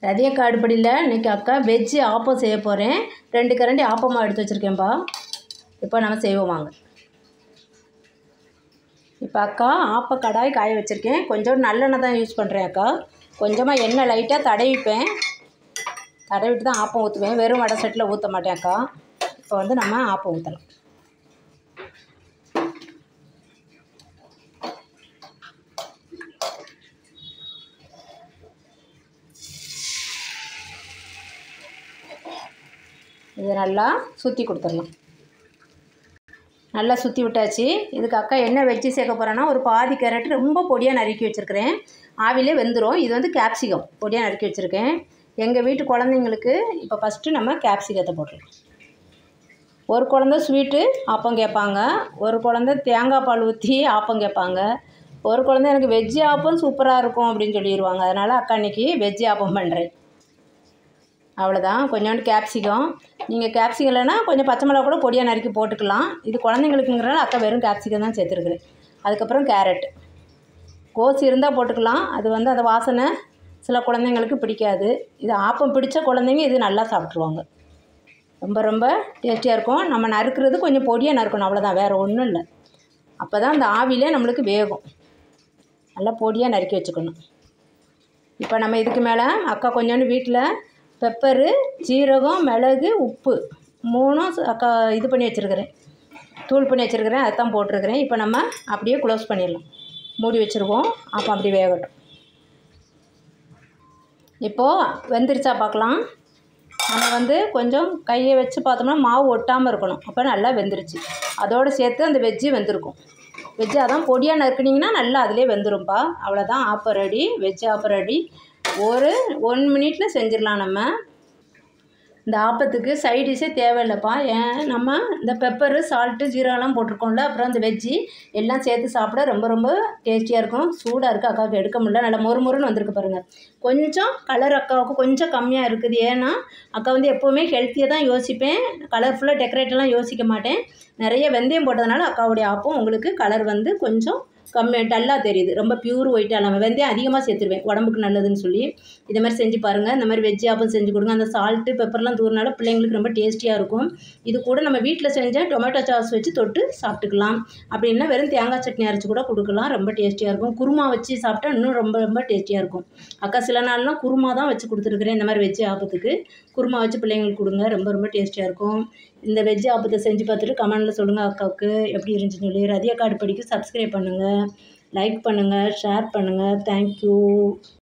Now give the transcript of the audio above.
ரதிய காடுபடியில் இன்றைக்கி அக்கா வெஜ்ஜு ஆப்பம் செய்ய போகிறேன். 2 கரண்டி ஆப்பமாக எடுத்து வச்சுருக்கேன்ப்பா. இப்போ நம்ம செய்வோம் வாங்க. இப்போ அக்கா ஆப்ப கடாய் காய வச்சுருக்கேன். கொஞ்சம் நல்லெண்ணெய் தான் யூஸ் பண்ணுறேன் அக்கா. கொஞ்சமாக எண்ணெய் லைட்டாக தடவிப்பேன். தடவிட்டு தான் ஆப்பம் ஊற்றுவேன். வெறும் வடை செட்டில் ஊற்ற மாட்டேன் அக்கா. இப்போ வந்து நம்ம ஆப்பம் ஊற்றலாம். இது நல்லா சுற்றி கொடுத்துடலாம். நல்லா சுற்றி விட்டாச்சு. இதுக்கு அக்கா என்ன வெஜ்ஜு சேர்க்க போகிறேன்னா, ஒரு பாதி கேரட் ரொம்ப பொடியாக நறுக்கி வச்சுருக்கிறேன். ஆவிலே வெந்துடும். இது வந்து கேப்சிகம் பொடியாக நறுக்கி வச்சுருக்கேன். எங்கள் வீட்டு குழந்தைங்களுக்கு இப்போ ஃபஸ்ட்டு நம்ம கேப்சிகத்தை போட்டுடலாம். ஒரு குழந்த ஸ்வீட்டு ஆப்பம் கேட்பாங்க, ஒரு குழந்த தேங்காய் பால் ஊற்றி ஆப்பம் கேட்பாங்க, ஒரு குழந்த எனக்கு வெஜ்ஜு ஆப்பம் சூப்பராக இருக்கும் அப்படின்னு சொல்லிடுவாங்க. அதனால் அக்கா இன்றைக்கி வெஜ்ஜு ஆப்பம் பண்ணுறேன். அவ்வளோதான். கொஞ்சோண்டு கேப்சிகம். நீங்கள் கேப்சிகம் இல்லைன்னா கொஞ்சம் பச்சை மிளகா கூட பொடியாக நறுக்கி போட்டுக்கலாம். இது குழந்தைங்களுக்குங்கிறனால அக்கா வெறும் கேப்சிகம் தான் சேர்த்துருக்குறேன். அதுக்கப்புறம் கேரட், கோஸ் இருந்தால் போட்டுக்கலாம். அது வந்து அந்த வாசனை சில குழந்தைங்களுக்கு பிடிக்காது. இது ஆப்பம் பிடிச்ச குழந்தைங்க இது நல்லா சாப்பிட்ருவாங்க. ரொம்ப ரொம்ப டேஸ்டியாக இருக்கும். நம்ம நறுக்கிறது கொஞ்சம் பொடியாக நறுக்கணும், அவ்வளோதான், வேறு ஒன்றும் இல்லை. அப்போ தான் அந்த ஆவிலே நம்மளுக்கு வேகும். நல்லா பொடியாக நறுக்கி வச்சுக்கணும். இப்போ நம்ம இதுக்கு மேலே அக்கா கொஞ்சோண்டு வீட்டில் பெப்பரு, ஜீரகம், மிளகு, உப்பு 3ம் அக்கா இது பண்ணி வச்சுருக்கிறேன், தூள் பண்ணி வச்சுருக்கிறேன். அதை தான் போட்டிருக்கிறேன். இப்போ நம்ம அப்படியே க்ளோஸ் பண்ணிடலாம், மூடி வச்சுருவோம். அப்போ அப்படி வேகட்டும். இப்போது வெந்துருச்சா பார்க்கலாம். நம்ம வந்து கொஞ்சம் கையை வச்சு பார்த்தோம்னா மாவு ஒட்டாமல் இருக்கணும். அப்போ நல்லா வெந்துருச்சு. அதோடு சேர்த்து அந்த வெஜ்ஜு வெந்திருக்கும். வெஜ்ஜு அதான் பொடியாக நறுக்குனிங்கன்னா நல்லா அதிலே வெந்துரும்ப்பா. அவ்வளோதான், appam ready. Veg appam ready. ஒரு 1 மினிட்டில் செஞ்சிடலாம். நம்ம இந்த ஆப்பத்துக்கு சைட் டிஷ்ஷே தேவையில்லைப்பா. ஏன் நம்ம இந்த பெப்பரு, சால்ட்டு, ஜீரகம்லாம் போட்டிருக்கோம்ல, அப்புறம் இந்த வெஜ்ஜி எல்லாம் சேர்த்து சாப்பிட ரொம்ப ரொம்ப டேஸ்டியாக இருக்கும். சூடாக இருக்குது, அக்காவுக்கு எடுக்க முடியல. நல்லா மொறுமொறுன்னு வந்திருக்கு பாருங்கள். கொஞ்சம் கலர் அக்காவுக்கு கொஞ்சம் கம்மியாக இருக்குது. ஏன்னா அக்கா வந்து எப்போவுமே ஹெல்த்தியாக தான் யோசிப்பேன். கலர்ஃபுல்லாக டெக்கரேட்டெல்லாம் யோசிக்க மாட்டேன். நிறைய வெந்தயம் போட்டதுனால அக்காவுடைய ஆப்பம் உங்களுக்கு கலர் வந்து கொஞ்சம் கம்மியாக டல்லாக தெரியுது. ரொம்ப பியூர் ஒயிட்டாக இல்லாமல் வெந்தயம் அதிகமாக சேர்த்துருவேன், உடம்புக்கு நல்லதுன்னு சொல்லி. இதை மாதிரி செஞ்சு பாருங்கள். இந்த மாதிரி வெஜ்ஜு ஆப்பம் செஞ்சு கொடுங்க. அந்த சால்ட்டு பெப்பர்லாம் தூரினால பிள்ளைங்களுக்கு ரொம்ப டேஸ்டியாக இருக்கும். இது கூட நம்ம வீட்டில் செஞ்ச டொமேட்டோ சாஸ் வச்சு தொட்டு சாப்பிட்டுக்கலாம். அப்படின்னா வெறும் தேங்காய் சட்னி அரைச்சி கூட கொடுக்கலாம். ரொம்ப டேஸ்டியாக இருக்கும். குருமா வச்சு சாப்பிட்டா இன்னும் ரொம்ப ரொம்ப டேஸ்டியாக இருக்கும். அக்கா சில நாள்லாம் குருமா தான் வச்சு கொடுத்துருக்குறேன். இந்த மாதிரி வெஜ்ஜு ஆப்பத்துக்கு குருமா வச்சு பிள்ளைங்களுக்கு கொடுங்க. ரொம்ப ரொம்ப டேஸ்டியாக இருக்கும். இந்த வெஜ்ஜு ஆப்பத்தை செஞ்சு பார்த்துட்டு கமெண்டில் சொல்லுங்கள் அக்காவுக்கு எப்படி இருந்துச்சுன்னு சொல்லி. ரதியா காடுபடிக்கு சப்ஸ்கிரைப் பண்ணுங்கள், லைக் பண்ணுங்கள், ஷேர் பண்ணுங்கள். தேங்க்யூ.